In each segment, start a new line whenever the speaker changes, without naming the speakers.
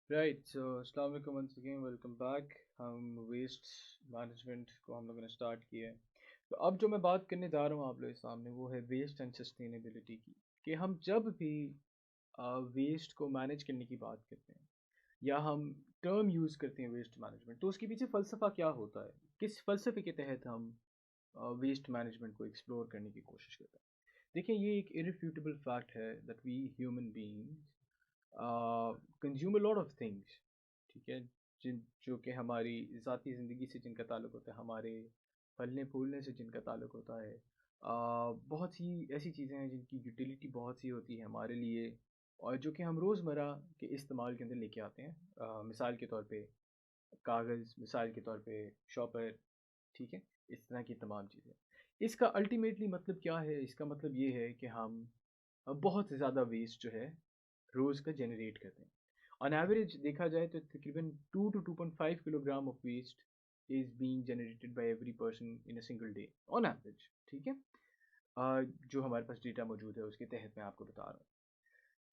Right so अस्सलाम वालेकुम once again welcome back. हम वेस्ट मैनेजमेंट को हम लोगों ने स्टार्ट किया है। तो अब जो मैं बात करने जा रहा हूँ आप लोगों के सामने वो है वेस्ट एंड सस्टेनेबिलिटी की। कि हम जब भी वेस्ट को मैनेज करने की बात करते हैं या हम टर्म यूज़ करते हैं वेस्ट मैनेजमेंट, तो उसके पीछे फ़लसफ़ा क्या होता है, किस फ़लसफ़े के तहत हम वेस्ट मैनेजमेंट को एक्सप्लोर करने की कोशिश करते हैं। देखिए, ये एक इरिफ्यूटेबल फैक्ट है that we human beings consume a lot of things. ठीक है, जिन जो कि हमारी ज़ाती ज़िंदगी से जिनका ताल्लुक होता है, हमारे फलने फूलने से जिनका ताल्लुक होता है। बहुत सी ऐसी चीज़ें हैं जिनकी यूटिलिटी बहुत सी होती है हमारे लिए, और जो कि हम रोज़मर्रा के इस्तेमाल के अंदर लेके आते हैं। मिसाल के तौर पे कागज़, मिसाल के तौर पे शॉपर, ठीक है? इस तरह की तमाम चीज़ें। इसका अल्टीमेटली मतलब क्या है? इसका मतलब ये है कि हम बहुत ज़्यादा वेस्ट जो है रोज़ का जनरेट करते हैं। ऑन एवरेज देखा जाए तो तकरीबन 2 to 2.5 kilogram of waste is being generated by every person in a single day on average, ठीक है? जो हमारे पास डेटा मौजूद है उसके तहत मैं आपको बता रहा हूँ।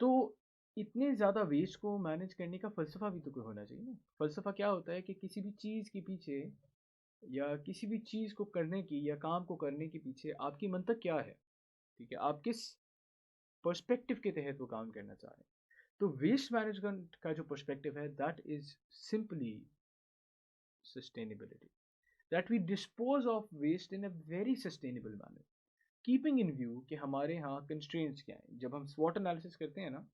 तो इतने ज़्यादा वेस्ट को मैनेज करने का फ़लसफ़ा भी तो कोई होना चाहिए ना। फ़लसफ़ा क्या होता है कि किसी भी चीज़ के पीछे या किसी भी चीज़ को करने की या काम को करने के पीछे आपकी मंतक क्या है, ठीक है? आप किस पर्सपेक्टिव के तहत वो काम करना चाह रहे हैं। तो वेस्ट मैनेजमेंट का जो पर्सपेक्टिव है that is simply sustainability, that we dispose of waste in a very sustainable manner, keeping in view कि हमारे यहाँ कंस्ट्रेंट्स क्या हैं। जब हम स्वॉट एनालिसिस करते हैं ना,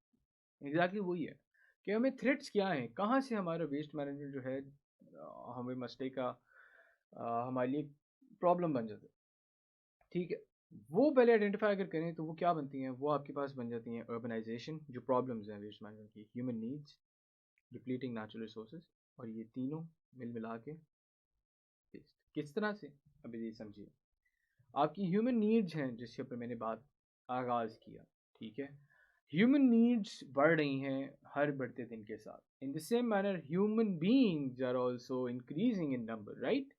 एग्जैक्टली वही है कि हमें थ्रेट्स क्या हैं, कहाँ से हमारा वेस्ट मैनेजमेंट जो है हमें मसले का हमारे लिए प्रॉब्लम बन जाता है, ठीक है? वो पहले आइडेंटिफाई अगर करें तो वो क्या बनती हैं, वो आपके पास बन जाती हैं अर्बनाइजेशन, जो प्रॉब्लम्स हैं वेस्ट मैनेजमेंट की, human needs, depleting natural resources, और ये तीनों मिल मिला के waste। किस तरह से, अभी ये समझिए। आपकी ह्यूमन नीड्स हैं जिसके ऊपर मैंने बात आगाज़ किया, ठीक है? ह्यूमन नीड्स बढ़ रही हैं हर बढ़ते दिन के साथ। In the same manner human beings are also increasing in number, right?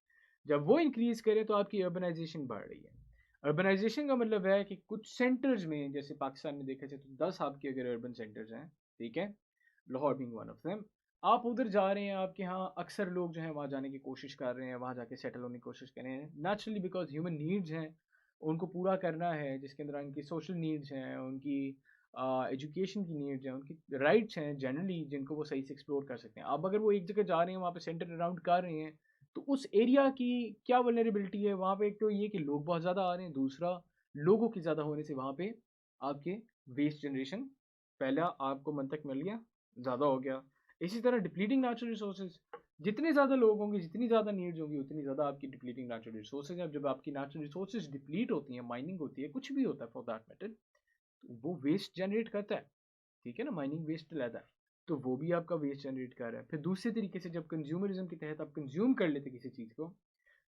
जब वो इंक्रीज करे तो आपकी अर्बनाइजेशन बढ़ रही है। अर्बनाइजेशन का मतलब है कि कुछ सेंटर्स में, जैसे पाकिस्तान में देखा जाए तो 10 आपके अगर अर्बन सेंटर्स हैं, ठीक है, Lahore being one of them, आप उधर जा रहे हैं, आपके यहाँ अक्सर लोग जो हैं वहाँ जाने की कोशिश कर रहे हैं, वहाँ जाके सेटल होने की कोशिश कर रहे हैं, नेचुरली बिकॉज ह्यूमन नीड्स हैं, उनको पूरा करना है, जिसके अंदर उनकी सोशल नीड्स हैं, उनकी एजुकेशन की नीड्स हैं, उनकी राइट्स हैं जनरली, जिनको वो सही से एक्सप्लोर कर सकते हैं। अब अगर वो एक जगह जा रहे हैं, वहाँ पे सेंटर अराउंड कर रहे हैं, तो उस एरिया की क्या वल्नरेबिलिटी है वहाँ पे? एक तो ये कि लोग बहुत ज़्यादा आ रहे हैं, दूसरा लोगों की ज़्यादा होने से वहाँ पे आपके वेस्ट जनरेशन, पहला आपको मंतक मिल गया, ज़्यादा हो गया। इसी तरह डिप्लीटिंग नेचुरल रिसोर्सेज, जितने ज़्यादा लोग होंगे, जितनी ज़्यादा नीड्स होंगी, उतनी ज़्यादा आपकी डिप्लीटिंग नेचुरल रिसोर्सेज हैं। जब आपकी नेचुरल रिसोर्सेज डिप्लीट होती हैं, माइनिंग होती है, कुछ भी होता है फॉर दैट मैटर, तो वो वेस्ट जनरेट करता है, ठीक है ना? माइनिंग वेस्ट रहता है, तो वो भी आपका वेस्ट जनरेट कर रहा है। फिर दूसरे तरीके से जब कंज्यूमरिज्म के तहत आप कंज्यूम कर लेते किसी चीज़ को,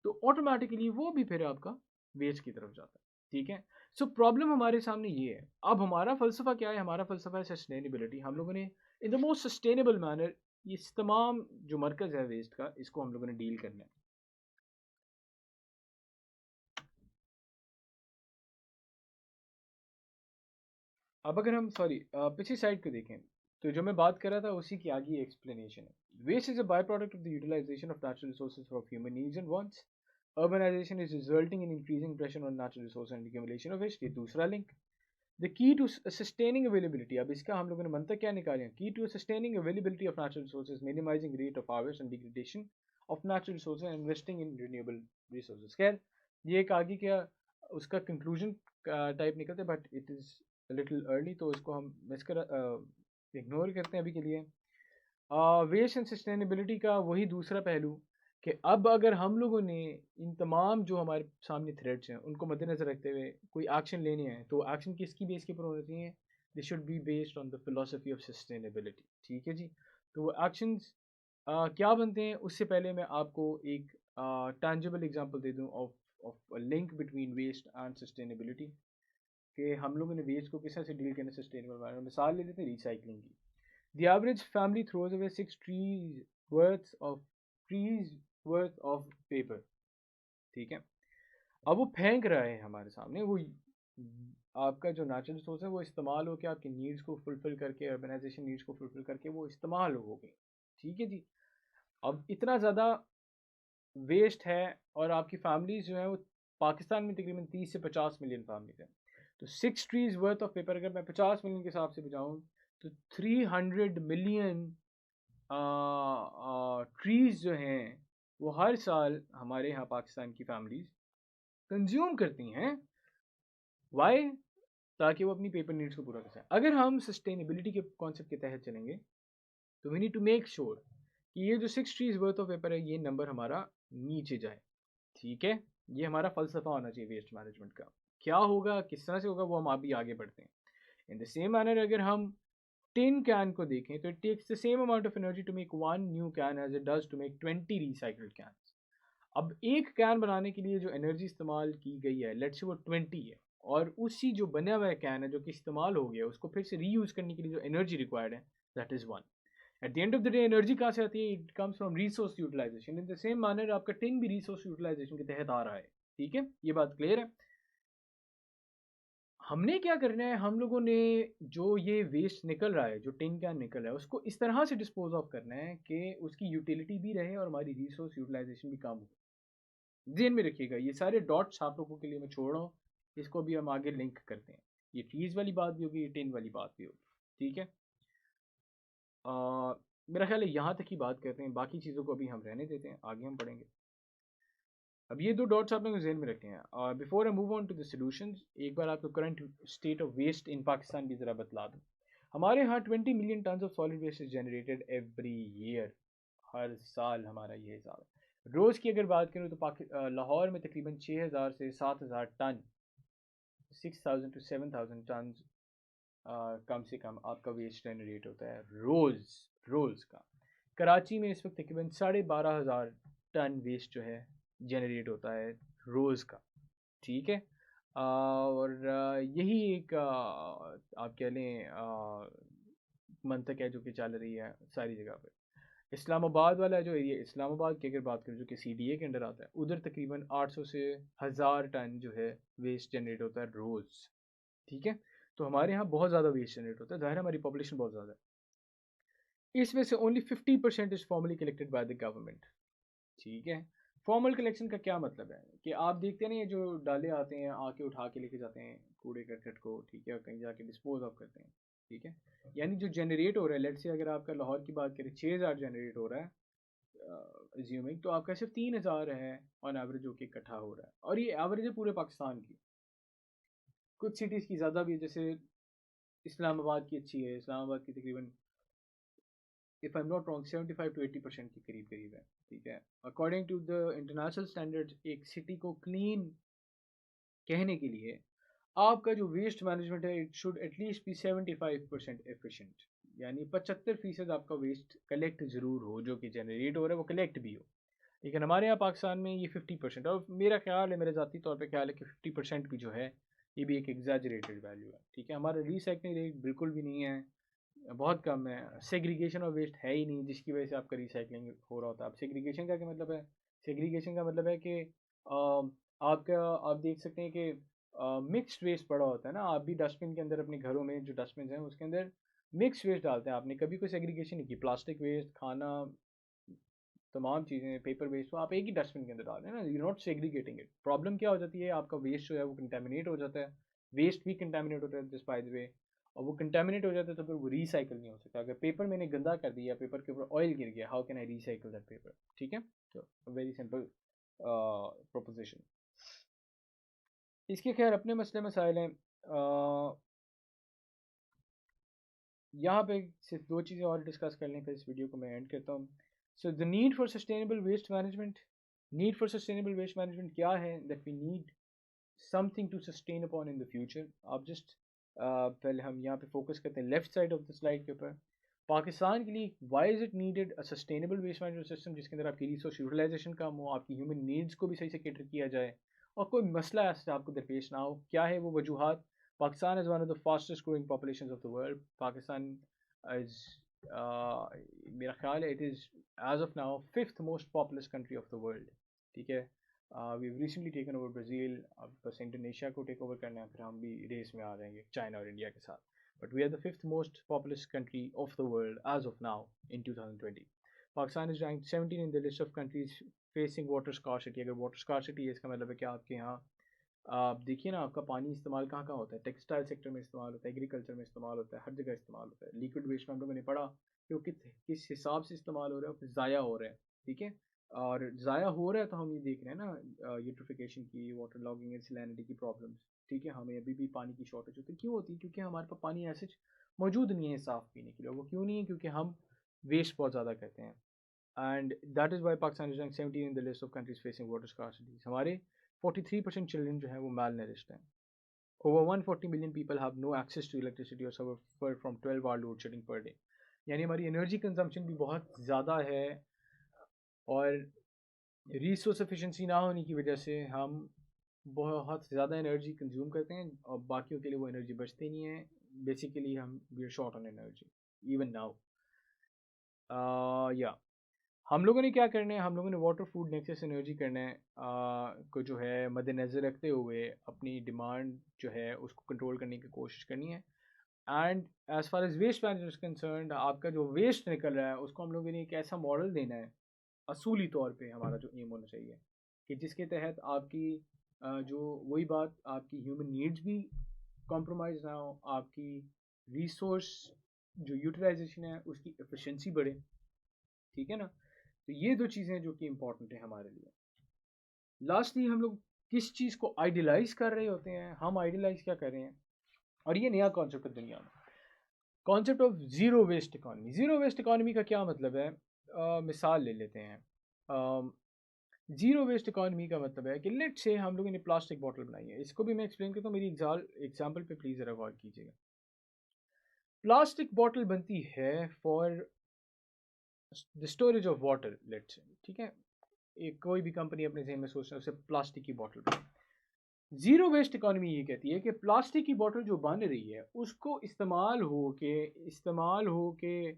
तो ऑटोमेटिकली वो भी फिर आपका वेस्ट की तरफ जाता है, ठीक है? सो प्रॉब्लम हमारे सामने ये है। अब हमारा फ़लसफ़ा क्या है? हमारा फ़लसफ़ा है सस्टेनेबिलिटी। हम लोगों ने in the most sustainable manner इस तमाम जो मरकज़ है वेस्ट का, इसको हम लोगों ने डील करना है। अब अगर हम सॉरी पिछली साइड को देखें, तो जो मैं बात कर रहा था उसी की आगे एक्सप्लेनेशन है। Waste is a by product of the utilization of natural resources of human needs and wants. Urbanization is resulting in increasing pressure on natural resource and accumulation of waste. ये दूसरा link. The key to sustaining availability, अब इसका हम लोगों ने मंतक क्या निकाले हैं? Key to sustaining availability of natural resources, minimizing rate of harvest and degradation of natural resources and investing in renewable resources. खैर, ये एक आगे क्या उसका कंक्लूजन टाइप निकलता है, but it is little early, तो इसको हम मिस कर इग्नोर करते हैं अभी के लिए। वेस्ट एंड सस्टेनेबिलिटी का वही दूसरा पहलू कि अब अगर हम लोगों ने इन तमाम जो हमारे सामने थ्रेड्स हैं उनको मद्देनज़र रखते हुए कोई एक्शन लेने हैं, तो एक्शन किसकी बेस के ऊपर होने चाहिए? They should be based on the philosophy of sustainability, ठीक है जी? तो वो एक्शंस क्या बनते हैं, उससे पहले मैं आपको एक टैंजिबल एग्जांपल दे दूं of link between waste and sustainability, कि हम लोगों ने वेस्ट को किस तरह से डील करना सस्टेनेबल मैनर। मिसाल ले लेते हैं रिसाइकलिंग की। The average family throws away worth of trees worth of paper, ठीक है? अब वो फेंक रहा है हमारे सामने, वो आपका जो नेचुरल रिसोर्स है वो इस्तेमाल होकर आपकी नीड्स को फुलफिल करके, अर्बनाइजेशन नीड्स को फुलफिल करके वो इस्तेमाल हो गई। ठीक है जी। अब इतना ज़्यादा वेस्ट है, और आपकी फैमिलीज जो है वो पाकिस्तान में तकरीबन 30 से 50 मिलियन फैमिलीज हैं। तो 6 ट्रीज वर्थ ऑफ पेपर अगर मैं 50 मिलियन के हिसाब से बचाऊँ तो 300 मिलियन ट्रीज जो हैं वो हर साल हमारे यहाँ पाकिस्तान की फैमिलीज कंज्यूम करती हैं। वाई? ताकि वो अपनी पेपर नीड्स को पूरा कर सकें। अगर हम सस्टेनेबिलिटी के कॉन्सेप्ट के तहत चलेंगे तो we need to make sure कि ये जो 6 ट्रीज वर्थ ऑफ पेपर है ये नंबर हमारा नीचे जाए। ठीक है, ये हमारा फलसफा होना चाहिए वेस्ट मैनेजमेंट का। क्या होगा, किस तरह से होगा, वो हम अभी आगे बढ़ते हैं। इन द सेम मैनर अगर हम टिन कैन को देखें तो it takes the same amount of energy to make 1 new can as it does to make 20 recycled can. अब एक कैन बनाने के लिए जो एनर्जी इस्तेमाल की गई है लेट्स से वो 20 है, और उसी जो बना हुआ कैन है जो कि इस्तेमाल हो गया उसको फिर से रीयूज करने के लिए जो एनर्जी रिक्वायर्ड है that is 1। At the end of the day energy कहाँ से आती है? It comes from resource utilization. In the same manner आपका टिन भी रिसोर्स यूटिलाइजेशन के तहत आ रहा है। ठीक है, ये बात क्लियर है। हमने क्या करना है, हम लोगों ने जो ये वेस्ट निकल रहा है, जो टिन कैन निकल रहा है, उसको इस तरह से डिस्पोज ऑफ करना है कि उसकी यूटिलिटी भी रहे और हमारी रिसोर्स यूटिलाइजेशन भी कम हो। ध्यान में रखिएगा, ये सारे डॉट्स आप लोगों के लिए मैं छोड़ रहा हूँ, इसको भी हम आगे लिंक करते हैं। ये ट्रीज वाली बात भी होगी, ये टिन वाली बात भी होगी। ठीक है, मेरा ख्याल है यहाँ तक ही बात करते हैं, बाकी चीज़ों को अभी हम रहने देते हैं, आगे हम पढ़ेंगे। अब ये दो डॉट्स आप लोगों को जहन में रखने हैं। और before I move on to the solutions, एक बार आपको current state of waste in Pakistan भी ज़रा बतला दूँ। हमारे यहाँ 20 million ton of solid waste is generated every year. हर साल हमारा ये हिसाब है। रोज़ की अगर बात करूँ तो लाहौर में तकरीबन 6,000 से 7,000 टन, 6,000 टू 7,000 टन कम से कम आपका वेस्ट जनरेट होता है रोज़ का। कराची में इस वक्त तकरीबन 12,500 टन वेस्ट जो है जनरेट होता है रोज़ का। ठीक है, और यही एक आप कह लें मंतक है जो कि चल रही है सारी जगह पे। इस्लामाबाद वाला जो एरिया, इस्लामाबाद की अगर बात करें जो कि CDA के अंडर आता है, उधर तकरीबन 800 से 1000 टन जो है वेस्ट जनरेट होता है रोज़। ठीक है, तो हमारे यहाँ बहुत ज़्यादा वेस्ट जनरेट होता है, ज़ाहिर है हमारी पॉपुलेशन बहुत ज़्यादा है। इसमें से only 50% is formally collected by the government. ठीक है, फॉर्मल कलेक्शन का क्या मतलब है कि आप देखते हैं ना, ये जो डाले आते हैं आके उठा के लेके जाते हैं कूड़े करकट को, ठीक है, और कहीं जाके डिस्पोज ऑफ करते हैं। ठीक है, यानी जो जनरेट हो रहा है, लेट्स से अगर आपका लाहौर की बात करें 6,000 जनरेट हो रहा है एज्यूमिंग, तो आपका सिर्फ 3,000 है ऑन एवरेज जो कि इकट्ठा हो रहा है, और ये एवरेज है पूरे पाकिस्तान की। कुछ सिटीज़ की ज़्यादा भी है, जैसे इस्लामाबाद की अच्छी है, इस्लामाबाद की तकरीबन if I am not wrong 75 to 80% के करीब करीब है। ठीक है, according to the international standards एक सिटी को क्लीन कहने के लिए आपका जो वेस्ट मैनेजमेंट है it should at least be 75% efficient, यानी 75% आपका वेस्ट कलेक्ट ज़रूर हो, जो कि जनरेट हो रहा है वो कलेक्ट भी हो। लेकिन हमारे यहाँ पाकिस्तान में ये 50%, और मेरा ख्याल है, मेरे ज़ाती तौर पे ख्याल है कि 50% भी जो है ये भी एक एग्जैजरेटेड वैल्यू है। ठीक है, हमारा रिसाइकलिंग रेट बिल्कुल भी नहीं है, बहुत कम है। सेग्रीगेशन ऑफ वेस्ट है ही नहीं जिसकी वजह से आपका रिसाइकलिंग हो रहा होता है। अब सेग्रीगेशन का क्या मतलब है? सेग्रीगेशन का मतलब है कि आपका आप देख सकते हैं कि मिक्स्ड वेस्ट पड़ा होता है ना, आप भी डस्टबिन के अंदर अपने घरों में जो डस्टबिन हैं उसके अंदर मिक्स वेस्ट डालते हैं। आपने कभी कोई सेग्रीगेशन नहीं की, प्लास्टिक वेस्ट, खाना, तमाम चीज़ें, पेपर वेस्ट, तो आप एक ही डस्टबिन के अंदर डाल रहे हैं ना, you not segregating it. Problem क्या हो जाती है, आपका वेस्ट जो है वो कंटेमिनेट हो जाता है, वेस्ट भी कंटेमिनेट होता है दिस बाय द वे, और वो कंटेमिनेट हो जाता है तो फिर वो रिसाइकल नहीं हो सकता। अगर पेपर मैंने गंदा कर दिया, पेपर के ऊपर ऑयल गिर गया, how can I recycle that paper? ठीक है, तो वेरी सिंपल प्रोपोजिशन। इसके खैर अपने मसले मसाइल हैं। यहाँ पे सिर्फ दो चीज़ें और डिस्कस कर लें, फिर इस वीडियो को मैं एंड करता हूँ। So the need for sustainable waste management, need for sustainable waste management क्या है? That we need something to sustain upon in the future. आप जस्ट पहले हम यहाँ पे फोकस करते हैं left side of the slide के ऊपर। पाकिस्तान के लिए why is it needed a sustainable waste management system, जिसके अंदर आपकी रिसोर्स यूटिलाइजेशन कम हो, आपकी ह्यूमन नीड्स को भी सही से कैटर किया जाए, और कोई मसला ऐसा आपको दरपेश ना हो। क्या है वो वजूहत? Pakistan is one of the fastest growing populations of the world. Pakistan is, मेरा ख्याल है, it is as of now 5th most populous country of the world. ठीक है, we recently taken over Brazil, अब बस इंडोनेशिया को take over करना है, फिर हम भी रेस में आ जाएंगे चाइना और इंडिया के साथ. But we are the fifth most populous country of the world as of now in 2020. Pakistan is rank 17 in the list of countries facing water scarcity. अगर वाटर स्कार्सिटी है इसका मतलब है कि आपके यहाँ आप देखिए ना, आपका पानी इस्तेमाल कहाँ कहाँ होता है. टेक्सटाइल सेक्टर में इस्तेमाल होता है, एग्रीकल्चर में इस्तेमाल होता है, हर जगह इस्तेमाल होता है. लिक्विड वेस्ट में हम लोगों ने पढ़ा कि वो किस हिसाब से इस्तेमाल हो रहा है और फिर ज़ाया हो रहा है. ठीक है, और ज़ाया हो रहा है तो हम ये देख रहे हैं ना, यूट्रिफिकेशन की, वाटर लॉगिंग एंड सैलिनिटी की प्रॉब्लम्स. ठीक है, हमें अभी भी पानी की शॉर्टेज होती है. क्यों होती है? क्योंकि हमारे पास पानी ऐसे मौजूद नहीं है साफ़ पीने के लिए. वो क्यों नहीं है? क्योंकि हम वेस्ट बहुत ज़्यादा करते हैं. And that is why Pakistan is rank 17 in the list of countries facing water scarcity. हमारे 43% चिल्ड्रन जो है वो माल नरिश्ड हैं. Over 140 million people have no access to electricity or suffer from 12-hour load shedding per day. यानी हमारी energy consumption भी बहुत ज़्यादा है, और रिसोर्स एफिशिएंसी ना होने की वजह से हम बहुत ज़्यादा एनर्जी कंज्यूम करते हैं और बाकियों के लिए वो एनर्जी बचती नहीं है. बेसिकली हम we are short on energy even now. या हम लोगों ने क्या करना है, हम लोगों ने वाटर फूड नेक्सस एनर्जी करना है को जो है मद्देनज़र रखते हुए अपनी डिमांड जो है उसको कंट्रोल करने की कोशिश करनी है. And as far as waste management is concerned, आपका जो वेस्ट निकल रहा है उसको हम लोगों ने एक ऐसा मॉडल देना है, असूली तौर पे हमारा जो एम होना चाहिए कि जिसके तहत आपकी जो वही बात, आपकी ह्यूमन नीड्स भी कॉम्प्रोमाइज़ ना हो, आपकी रिसोर्स जो यूटिलाइजेशन है उसकी एफिशिएंसी बढ़े. ठीक है ना, तो ये दो चीज़ें जो कि इम्पॉर्टेंट है हमारे लिए. लास्टली हम लोग किस चीज़ को आइडियलाइज कर रहे होते हैं, हम आइडियलाइज क्या कर रहे हैं, और ये नया कॉन्सेप्ट है दुनिया में, concept of zero waste economy. Zero waste economy का क्या मतलब है? मिसाल ले लेते हैं. ज़ीरो वेस्ट इकॉनमी का मतलब है कि लेट से हम लोगों ने प्लास्टिक बॉटल बनाई है. इसको भी मैं एक्सप्लेन करता हूँ, मेरी एग्जाम्पल पे प्लीज़ ज़रा गौर कीजिएगा. प्लास्टिक बॉटल बनती है for the storage of water let से. ठीक है, एक कोई भी कंपनी अपने जहन में सोच रहा है उसे प्लास्टिक की बॉटल बने. ज़ीरो वेस्ट इकॉनमी ये कहती है कि प्लास्टिक की बॉटल जो बन रही है उसको इस्तेमाल हो के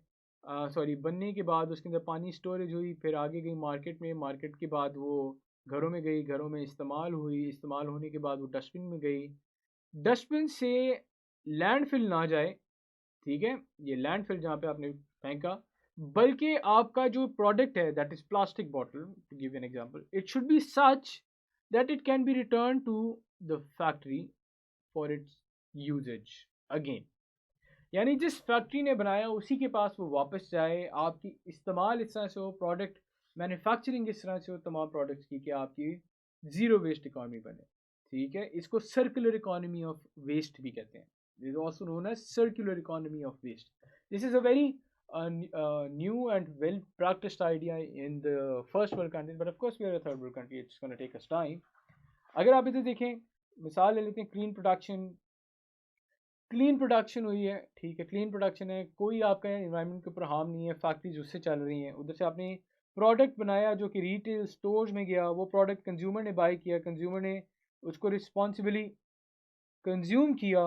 सॉरी बनने के बाद उसके अंदर पानी स्टोरेज हुई, फिर आगे गई मार्केट में, मार्केट के बाद वो घरों में गई, घरों में इस्तेमाल हुई, इस्तेमाल होने के बाद वो डस्टबिन में गई, डस्टबिन से लैंडफिल ना जाए. ठीक है, ये लैंडफिल जहाँ पे आपने फेंका, बल्कि आपका जो प्रोडक्ट है that is plastic bottle, to give an example, it should be such that it can be return to the factory for its uses again. यानी जिस फैक्ट्री ने बनाया उसी के पास वो वापस जाए. आपकी इस्तेमाल इस तरह से हो, प्रोडक्ट मैन्युफैक्चरिंग इस तरह से हो तमाम प्रोडक्ट्स की कि आपकी ज़ीरो वेस्ट इकॉनमी बने. ठीक है, इसको सर्कुलर इकॉनमी ऑफ वेस्ट भी कहते हैं. This is also known as circular economy of waste. This is a very new and well practiced idea in the first world countries, but of course we are a third world country, it's going to take us time. अगर आप इधर देखें, मिसाल ले लेते हैं clean production हुई है. ठीक है, क्लीन प्रोडक्शन है, कोई आपका इन्वायरमेंट के ऊपर हार्म नहीं है, फैक्ट्रीज उससे चल रही हैं, उधर से आपने प्रोडक्ट बनाया जो कि रिटेल स्टोर्स में गया, वो प्रोडक्ट कंज्यूमर ने बाय किया, कंज्यूमर ने उसको रिस्पॉन्सिबली कंज्यूम किया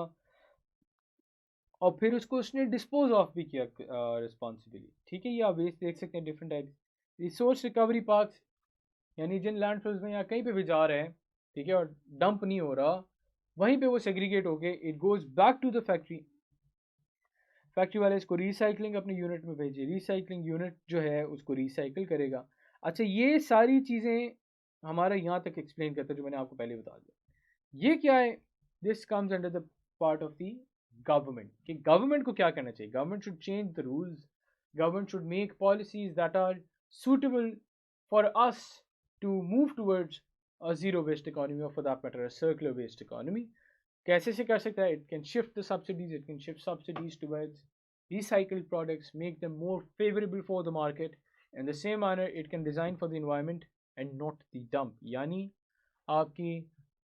और फिर उसको उसने डिस्पोज ऑफ भी किया रिस्पॉन्सिबली. ठीक है, ये आप वेस्ट देख सकते हैं different types. Resource recovery parks, यानी जिन लैंडफिल्स में या कहीं पे भी जा रहे हैं, ठीक है, और डंप नहीं हो रहा, वहीं पे वो सेग्रीगेट होके it goes back to the factory. Factory वाले इसको रिसाइकलिंग अपने यूनिट में भेजिए, रिसाइकलिंग यूनिट जो है उसको रिसाइकिल करेगा. अच्छा, ये सारी चीज़ें हमारा यहाँ तक एक्सप्लेन करता है जो मैंने आपको पहले बता दिया. ये क्या है? This comes under the part of the government, कि गवर्नमेंट को क्या करना चाहिए. Government should change the rules, government should make policies that are suitable for us to move towards a zero waste economy, or for that matter a circular waste economy. कैसे से कर सकता है? It can shift the subsidies, it can shift subsidies towards recycled products, make them more favorable for the market. In the same manner, it can design for the environment and not the dump. यानी आपकी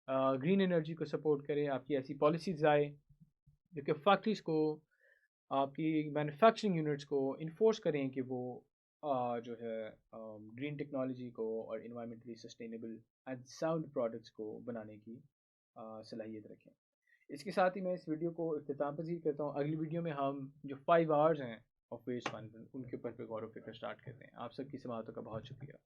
green energy को support करे, आपकी ऐसी policies आए जो कि factories को, आपकी मैन्युफैक्चरिंग यूनिट्स को इन्फोर्स करें कि वो जो है ग्रीन टेक्नोलॉजी को और environmentally sustainable and sound products को बनाने की सलाहियत रखें. इसके साथ ही मैं इस वीडियो को इख्तिताम पजीर करता हूँ. अगली वीडियो में हम जो 5 आवर्स हैं ऑफ वेस्ट मैनेजमेंट उनके ऊपर गौर व फिक्र स्टार्ट करते हैं. आप सबकी समाअतों का बहुत शुक्रिया.